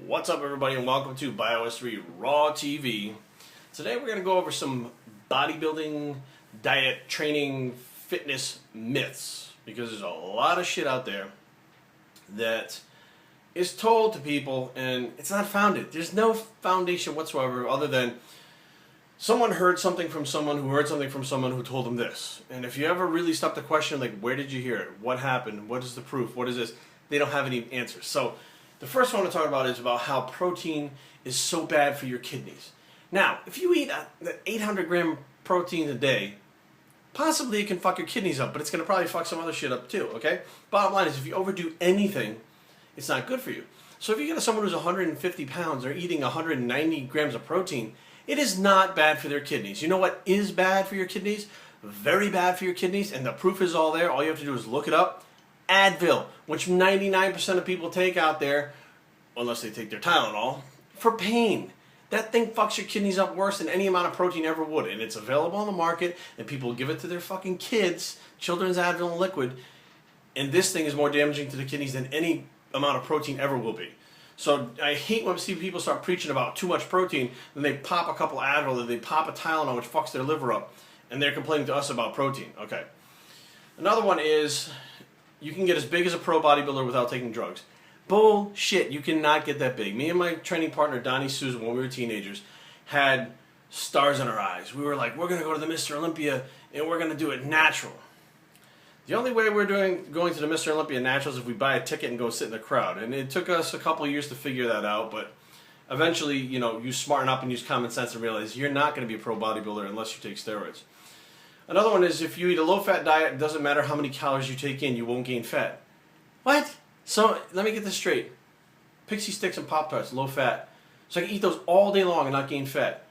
What's up, everybody, and welcome to BioS3 Raw TV. Today we're going to go over some bodybuilding, diet, training, fitness myths, because there's a lot of shit out there that is told to people and it's not founded. There's no foundation whatsoever other than someone heard something from someone who heard something from someone who told them this. And if you ever really stop to question, like, where did you hear it? What happened? What is the proof? What is this? They don't have any answers. So the first one I want to talk about is about how protein is so bad for your kidneys. Now, if you eat 800 gram protein a day, possibly it can fuck your kidneys up, but it's going to probably fuck some other shit up too, okay? Bottom line is, if you overdo anything, it's not good for you. So if you get someone who's 150 pounds or eating 190 grams of protein, it is not bad for their kidneys. You know what is bad for your kidneys? Very bad for your kidneys, and the proof is all there. All you have to do is look it up. Advil, which 99% of people take out there, unless they take their Tylenol, for pain. That thing fucks your kidneys up worse than any amount of protein ever would. And it's available on the market, and people give it to their fucking kids, children's Advil in liquid, and this thing is more damaging to the kidneys than any amount of protein ever will be. So I hate when I see people start preaching about too much protein, then they pop a couple Advil, then they pop a Tylenol, which fucks their liver up, and they're complaining to us about protein. Okay. Another one is, you can get as big as a pro bodybuilder without taking drugs. Bullshit, you cannot get that big. Me and my training partner, Donnie Susan, when we were teenagers, had stars in our eyes. We were like, we're going to go to the Mr. Olympia, and we're going to do it natural. The only way we're going to the Mr. Olympia natural is if we buy a ticket and go sit in the crowd. And it took us a couple of years to figure that out, but eventually, you know, you smarten up and use common sense and realize you're not going to be a pro bodybuilder unless you take steroids. Another one is, if you eat a low-fat diet, it doesn't matter how many calories you take in, you won't gain fat. What? So, let me get this straight. Pixie Sticks and Pop-Tarts, low-fat. So I can eat those all day long and not gain fat.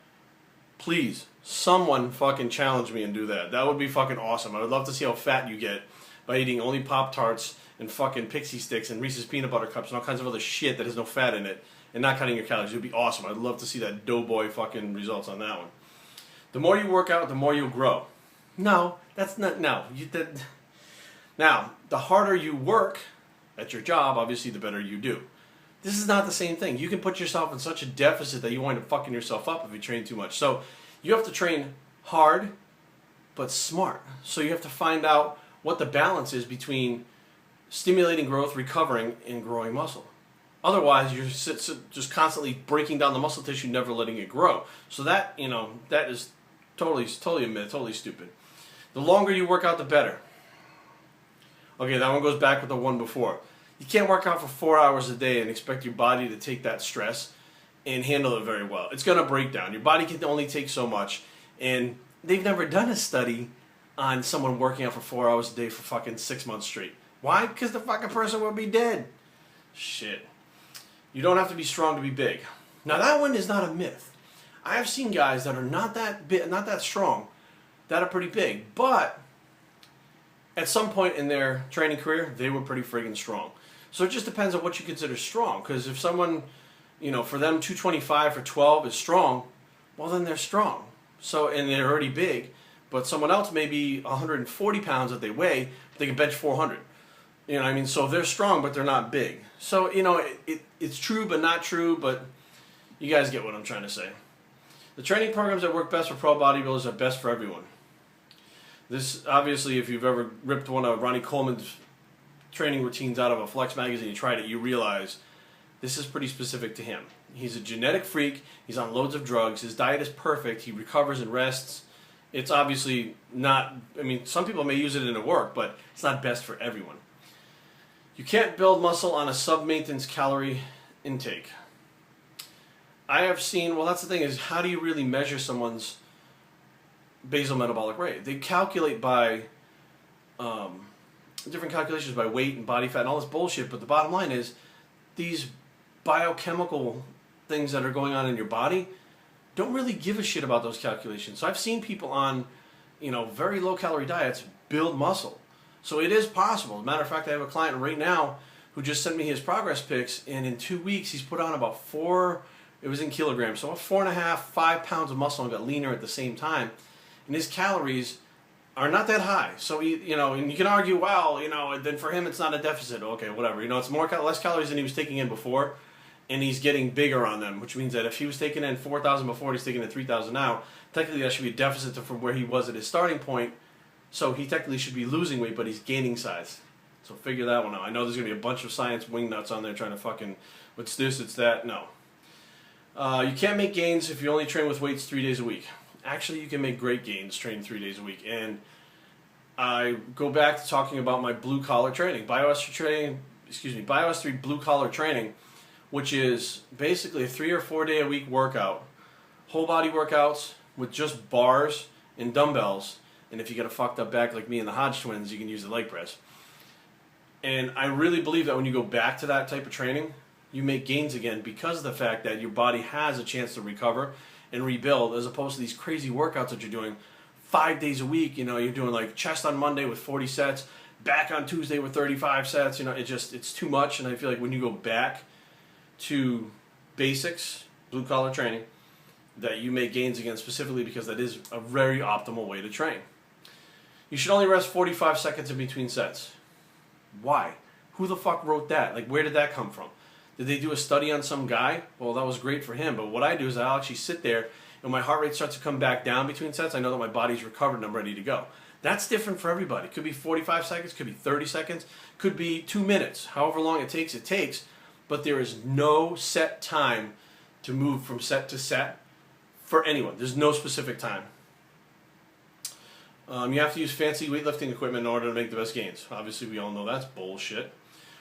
Please, someone fucking challenge me and do that. That would be fucking awesome. I would love to see how fat you get by eating only Pop-Tarts and fucking Pixie Sticks and Reese's Peanut Butter Cups and all kinds of other shit that has no fat in it and not cutting your calories. It would be awesome. I'd love to see that doughboy fucking results on that one. The more you work out, the more you'll grow. No, that's not, no. Now, the harder you work at your job, obviously, the better you do. This is not the same thing. You can put yourself in such a deficit that you wind up fucking yourself up if you train too much. So you have to train hard, but smart. So you have to find out what the balance is between stimulating growth, recovering, and growing muscle. Otherwise, you're just constantly breaking down the muscle tissue, never letting it grow. So that, you know, that is totally a myth, totally stupid. The longer you work out, the better. Okay, that one goes back with the one before. You can't work out for 4 hours a day and expect your body to take that stress and handle it very well. It's going to break down. Your body can only take so much. And they've never done a study on someone working out for 4 hours a day for fucking 6 months straight. Why? Because the fucking person will be dead. Shit. You don't have to be strong to be big. Now, that one is not a myth. I have seen guys that are not that strong, that are pretty big, but at some point in their training career, they were pretty friggin' strong. So it just depends on what you consider strong, because if someone, you know, for them 225 for 12 is strong, well, then they're strong. So, and they're already big, but someone else may be 140 pounds that they weigh, but they can bench 400. You know what I mean? So they're strong, but they're not big. So, you know, it's true but not true, but you guys get what I'm trying to say. The training programs that work best for pro bodybuilders are best for everyone. This, obviously, if you've ever ripped one of Ronnie Coleman's training routines out of a Flex magazine, you tried it, you realize this is pretty specific to him. He's a genetic freak. He's on loads of drugs. His diet is perfect. He recovers and rests. It's obviously not, I mean, some people may use it in a work, but it's not best for everyone. You can't build muscle on a sub-maintenance calorie intake. I have seen, well, that's the thing, is how do you really measure someone's basal metabolic rate? They calculate by different calculations by weight and body fat and all this bullshit, but the bottom line is these biochemical things that are going on in your body don't really give a shit about those calculations. So I've seen people on, you know, very low calorie diets build muscle. So it is possible. As a matter of fact, I have a client right now who just sent me his progress pics, and in 2 weeks he's put on about it was in kilograms, so about 4.5, 5 pounds of muscle and got leaner at the same time. And his calories are not that high. So, you know, and you can argue, well, you know, then for him it's not a deficit. Okay, whatever. You know, it's less calories than he was taking in before. and he's getting bigger on them, which means that if he was taking in 4,000 before, he's taking in 3,000 now, technically that should be a deficit from where he was at his starting point, so he technically should be losing weight, but he's gaining size. So figure that one out. I know there's going to be a bunch of science wingnuts on there trying to fucking, what's this, it's that, no. You can't make gains if you only train with weights 3 days a week. Actually, you can make great gains training 3 days a week, and I go back to talking about my blue-collar training, BioS3 blue-collar training, which is basically a 3 or 4 day a week workout, whole body workouts with just bars and dumbbells, and if you got a fucked up back like me and the Hodge twins, you can use the leg press. And I really believe that when you go back to that type of training, you make gains again because of the fact that your body has a chance to recover and rebuild, as opposed to these crazy workouts that you're doing 5 days a week. You know, you're doing like chest on Monday with 40 sets, back on Tuesday with 35 sets. You know, it's too much, and I feel like when you go back to basics, blue-collar training, that you make gains again, specifically because that is a very optimal way to train. You should only rest 45 seconds in between sets. Why? Who the fuck wrote that? Like, where did that come from? Did they do a study on some guy? Well, that was great for him, but what I do is I'll actually sit there, and my heart rate starts to come back down between sets. I know that my body's recovered and I'm ready to go. That's different for everybody. It could be 45 seconds, could be 30 seconds, could be 2 minutes. However long it takes. But there is no set time to move from set to set for anyone. There's no specific time. You have to use fancy weightlifting equipment in order to make the best gains. Obviously, we all know that's bullshit.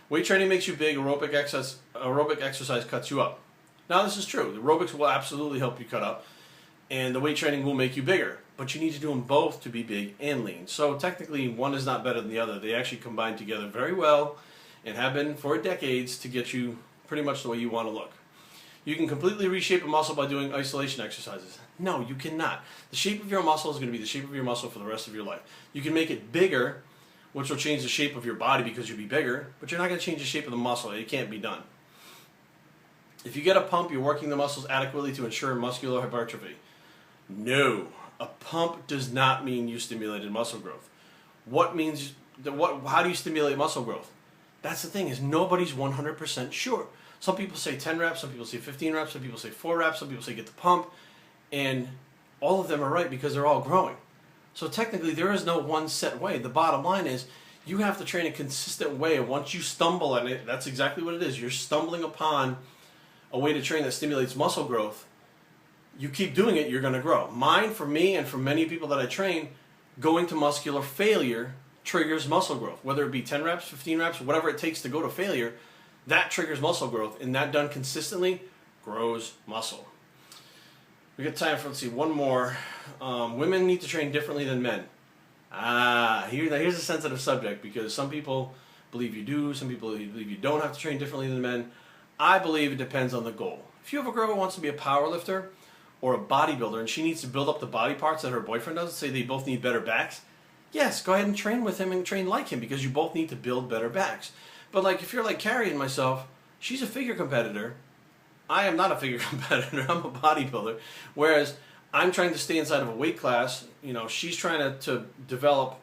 Weight training makes you big. Aerobic exercise cuts you up. Now, this is true. The aerobics will absolutely help you cut up, and the weight training will make you bigger. But you need to do them both to be big and lean. So technically, one is not better than the other. They actually combine together very well, and have been for decades, to get you pretty much the way you want to look. You can completely reshape a muscle by doing isolation exercises. No, you cannot. The shape of your muscle is going to be the shape of your muscle for the rest of your life. You can make it bigger, which will change the shape of your body because you'll be bigger, but you're not going to change the shape of the muscle. It can't be done. If you get a pump, you're working the muscles adequately to ensure muscular hypertrophy. No, a pump does not mean you stimulated muscle growth. How do you stimulate muscle growth? That's the thing, is nobody's 100% sure. Some people say 10 reps, some people say 15 reps, some people say 4 reps, some people say get the pump, and all of them are right because they're all growing. So technically there is no one set way. The bottom line is you have to train a consistent way, and once you stumble on it, that's exactly what it is. You're stumbling upon a way to train that stimulates muscle growth. You keep doing it, you're going to grow. Mine, for me, and for many people that I train, going to muscular failure triggers muscle growth. Whether it be 10 reps, 15 reps, whatever it takes to go to failure, that triggers muscle growth, and that done consistently grows muscle. We got time for, let's see, one more. Women need to train differently than men. Here's a sensitive subject, because some people believe you do, some people believe you don't have to train differently than men. I believe it depends on the goal. If you have a girl who wants to be a power lifter or a bodybuilder, and she needs to build up the body parts that her boyfriend does, say they both need better backs, yes, go ahead and train with him and train like him, because you both need to build better backs. But like, if you're like Carrie and myself, she's a figure competitor. I am not a figure competitor. I'm a bodybuilder. Whereas I'm trying to stay inside of a weight class. You know, she's trying to develop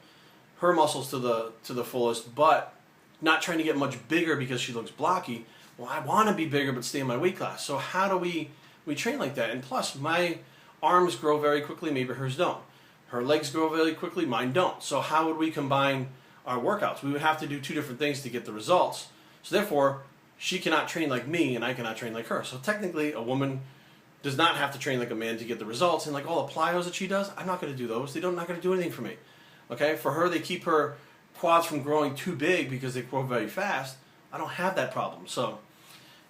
her muscles to the fullest, but not trying to get much bigger because she looks blocky. Well, I want to be bigger but stay in my weight class. So how do we train like that? And plus, my arms grow very quickly. Maybe hers don't. Her legs grow very quickly. Mine don't. So how would we combine our workouts? We would have to do two different things to get the results. So therefore, she cannot train like me and I cannot train like her. So technically, a woman does not have to train like a man to get the results. And like all the plyos that she does, I'm not going to do those. They're not going to do anything for me. Okay? For her, they keep her quads from growing too big because they grow very fast. I don't have that problem. So,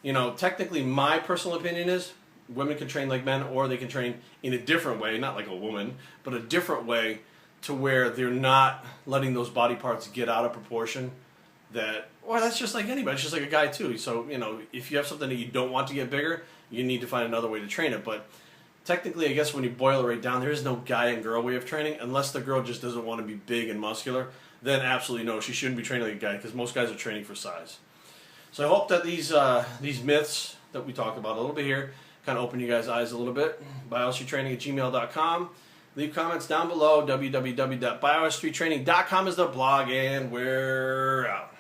you know, technically my personal opinion is women can train like men, or they can train in a different way, not like a woman, but a different way, to where they're not letting those body parts get out of proportion. Well, that's just like anybody. It's just like a guy too. So, you know, if you have something that you don't want to get bigger, you need to find another way to train it. But technically, I guess when you boil it right down, there is no guy and girl way of training, unless the girl just doesn't want to be big and muscular. Then absolutely no, she shouldn't be training like a guy, because most guys are training for size. So I hope that these myths that we talk about a little bit here kind of open you guys' eyes a little bit. bios3training@gmail.com. Leave comments down below. www.bios3training.com is the blog, and we're out.